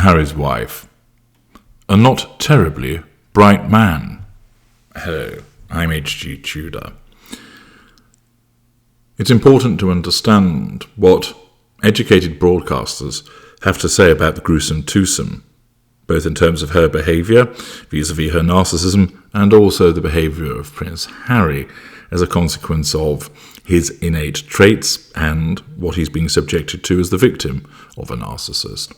Harry's wife. A not terribly bright man. Hello, I'm H.G. Tudor. It's important to understand what educated broadcasters have to say about the gruesome twosome, both in terms of her behaviour, vis-à-vis her narcissism, and also the behaviour of Prince Harry as a consequence of his innate traits and what he's being subjected to as the victim of a narcissist.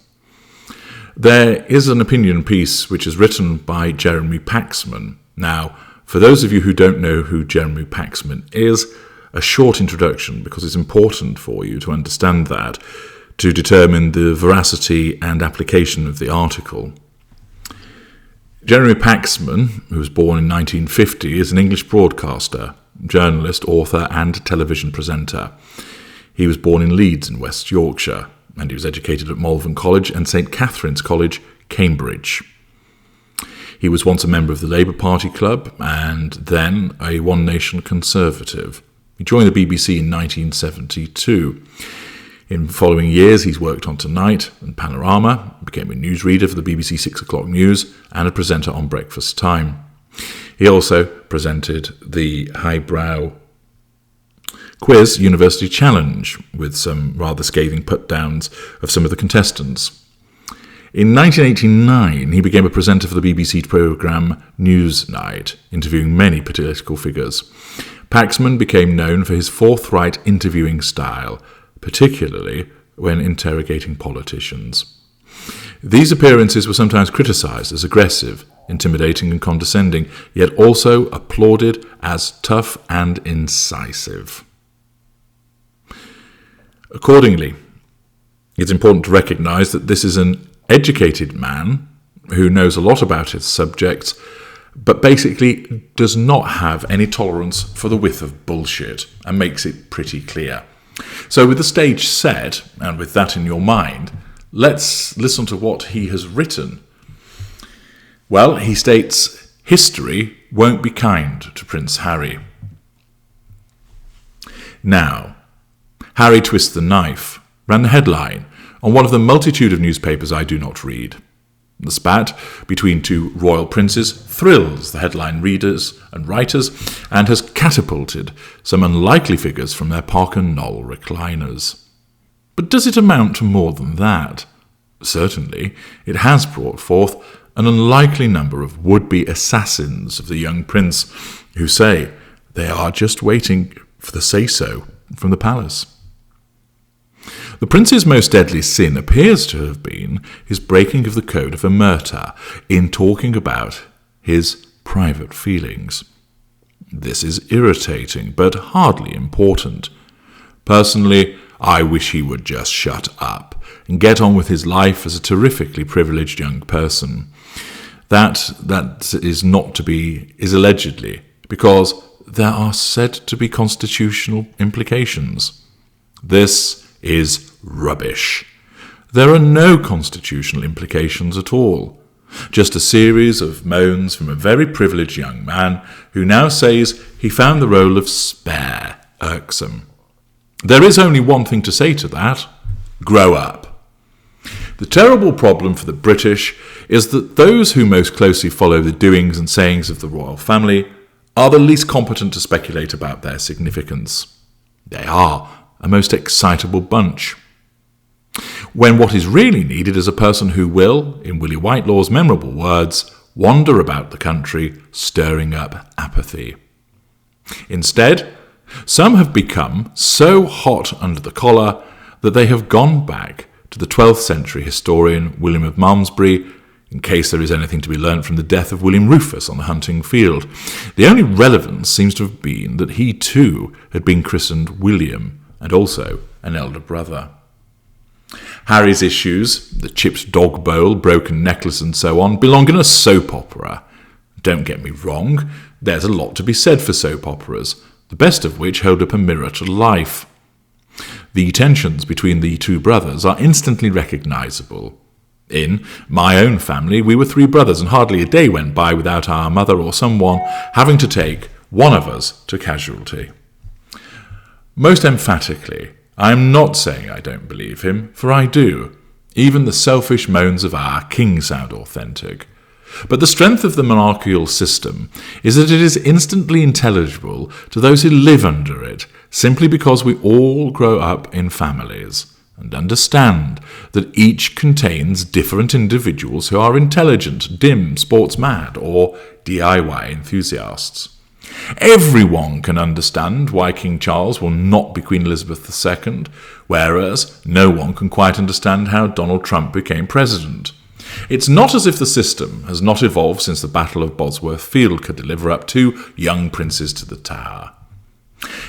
There is an opinion piece which is written by Jeremy Paxman. Now, for those of you who don't know who Jeremy Paxman is, a short introduction, because it's important for you to understand that, to determine the veracity and application of the article. Jeremy Paxman, who was born in 1950, is an English broadcaster, journalist, author and television presenter. He was born in Leeds in West Yorkshire, and he was educated at Malvern College and St Catherine's College, Cambridge. He was once a member of the Labour Party Club and then a One Nation Conservative. He joined the BBC in 1972. In following years, he's worked on Tonight and Panorama, became a newsreader for the BBC 6 o'clock news and a presenter on Breakfast Time. He also presented the highbrow quiz University Challenge with some rather scathing put-downs of some of the contestants. In 1989, he became a presenter for the BBC programme Newsnight, interviewing many political figures. Paxman became known for his forthright interviewing style, particularly when interrogating politicians. These appearances were sometimes criticised as aggressive, intimidating and condescending, yet also applauded as tough and incisive. Accordingly, it's important to recognise that this is an educated man who knows a lot about his subjects, but basically does not have any tolerance for the width of bullshit and makes it pretty clear. So with the stage set, and with that in your mind, let's listen to what he has written. Well, he states, history won't be kind to Prince Harry. Now, Harry twists the knife, ran the headline on one of the multitude of newspapers I do not read. The spat between two royal princes thrills the headline readers and writers and has catapulted some unlikely figures from their Parker Knoll recliners. But does it amount to more than that? Certainly, it has brought forth an unlikely number of would-be assassins of the young prince who say they are just waiting for the say-so from the palace. The prince's most deadly sin appears to have been his breaking of the code of omerta in talking about his private feelings. This is irritating, but hardly important. Personally, I wish he would just shut up and get on with his life as a terrifically privileged young person. That is not to be, is allegedly, because there are said to be constitutional implications. This is rubbish. There are no constitutional implications at all. Just a series of moans from a very privileged young man who now says he found the role of spare irksome. There is only one thing to say to that: grow up. The terrible problem for the British is that those who most closely follow the doings and sayings of the royal family are the least competent to speculate about their significance. They are a most excitable bunch. When what is really needed is a person who will, in Willie Whitelaw's memorable words, wander about the country, stirring up apathy. Instead, some have become so hot under the collar that they have gone back to the 12th century historian William of Malmesbury, in case there is anything to be learnt from the death of William Rufus on the hunting field. The only relevance seems to have been that he too had been christened William, and also an elder brother. Harry's issues, the chipped dog bowl, broken necklace and so on, belong in a soap opera. Don't get me wrong, there's a lot to be said for soap operas, the best of which hold up a mirror to life. The tensions between the two brothers are instantly recognisable. In my own family, we were 3 brothers, and hardly a day went by without our mother or someone having to take one of us to casualty. Most emphatically, I am not saying I don't believe him, for I do. Even the selfish moans of our king sound authentic. But the strength of the monarchical system is that it is instantly intelligible to those who live under it, simply because we all grow up in families and understand that each contains different individuals who are intelligent, dim, sports mad, or DIY enthusiasts. Everyone can understand why King Charles will not be Queen Elizabeth II, whereas no one can quite understand how Donald Trump became president. It's not as if the system has not evolved since the Battle of Bosworth Field could deliver up 2 young princes to the Tower.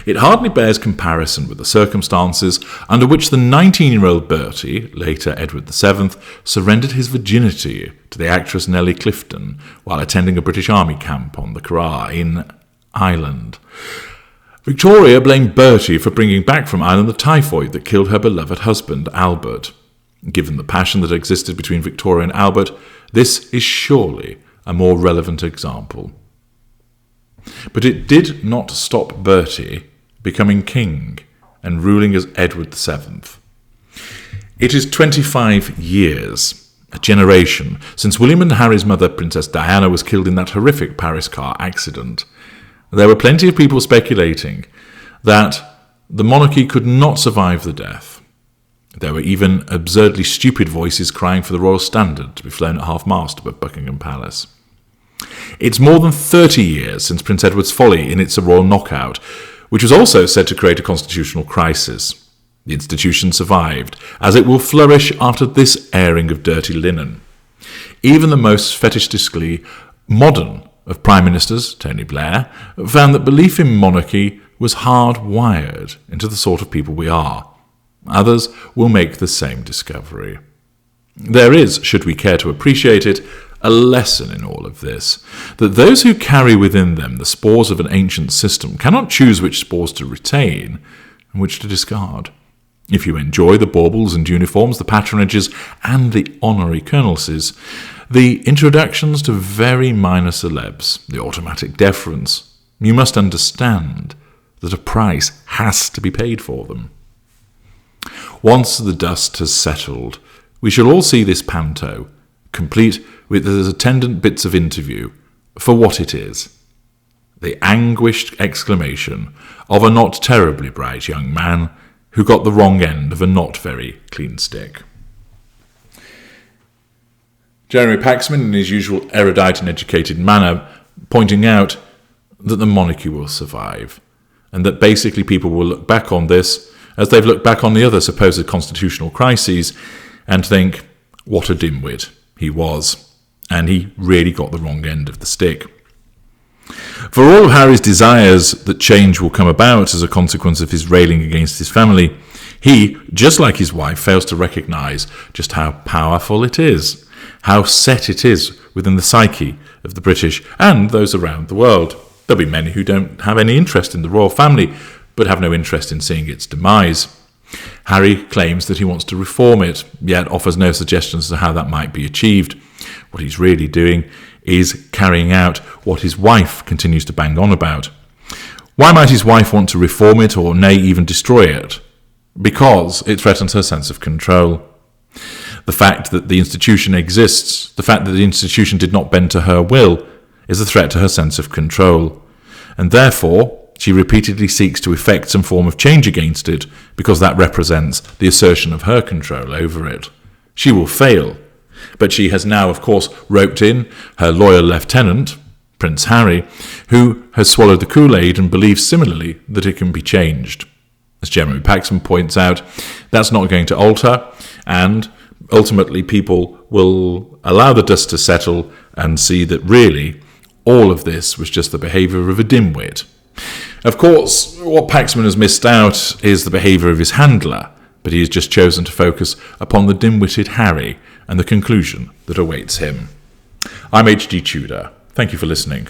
It hardly bears comparison with the circumstances under which the 19-year-old Bertie, later Edward VII, surrendered his virginity to the actress Nellie Clifton while attending a British Army camp on the Curragh in Ireland. Victoria blamed Bertie for bringing back from Ireland the typhoid that killed her beloved husband, Albert. Given the passion that existed between Victoria and Albert, this is surely a more relevant example. But it did not stop Bertie becoming king and ruling as Edward VII. It is 25 years, a generation, since William and Harry's mother, Princess Diana, was killed in that horrific Paris car accident. There were plenty of people speculating that the monarchy could not survive the death. There were even absurdly stupid voices crying for the Royal Standard to be flown at half-mast above Buckingham Palace. It's more than 30 years since Prince Edward's folly in It's a Royal Knockout, which was also said to create a constitutional crisis. The institution survived, as it will flourish after this airing of dirty linen. Even the most fetishistically modern of Prime Ministers, Tony Blair, found that belief in monarchy was hardwired into the sort of people we are. Others will make the same discovery. There is, should we care to appreciate it, a lesson in all of this, that those who carry within them the spores of an ancient system cannot choose which spores to retain and which to discard. If you enjoy the baubles and uniforms, the patronages and the honorary colonelcies, the introductions to very minor celebs, the automatic deference, you must understand that a price has to be paid for them. Once the dust has settled, we shall all see this panto, complete with its attendant bits of interview, for what it is. The anguished exclamation of a not terribly bright young man who got the wrong end of a not very clean stick. Jeremy Paxman, in his usual erudite and educated manner, pointing out that the monarchy will survive, and that basically people will look back on this as they've looked back on the other supposed constitutional crises and think, what a dimwit he was, and he really got the wrong end of the stick. For all of Harry's desires that change will come about as a consequence of his railing against his family, he, just like his wife, fails to recognise just how powerful it is, how set it is within the psyche of the British and those around the world. There'll be many who don't have any interest in the royal family, but have no interest in seeing its demise. Harry claims that he wants to reform it, yet offers no suggestions as to how that might be achieved. What he's really doing is carrying out what his wife continues to bang on about. Why might his wife want to reform it, or nay, even destroy it? Because it threatens her sense of control. The fact that the institution exists, the fact that the institution did not bend to her will, is a threat to her sense of control. And therefore, she repeatedly seeks to effect some form of change against it, because that represents the assertion of her control over it. She will fail, but she has now, of course, roped in her loyal lieutenant, Prince Harry, who has swallowed the Kool-Aid and believes similarly that it can be changed. As Jeremy Paxman points out, that's not going to alter, and ultimately people will allow the dust to settle and see that really all of this was just the behaviour of a dimwit. Of course, what Paxman has missed out is the behaviour of his handler, but he has just chosen to focus upon the dim-witted Harry and the conclusion that awaits him. I'm H.G. Tudor. Thank you for listening.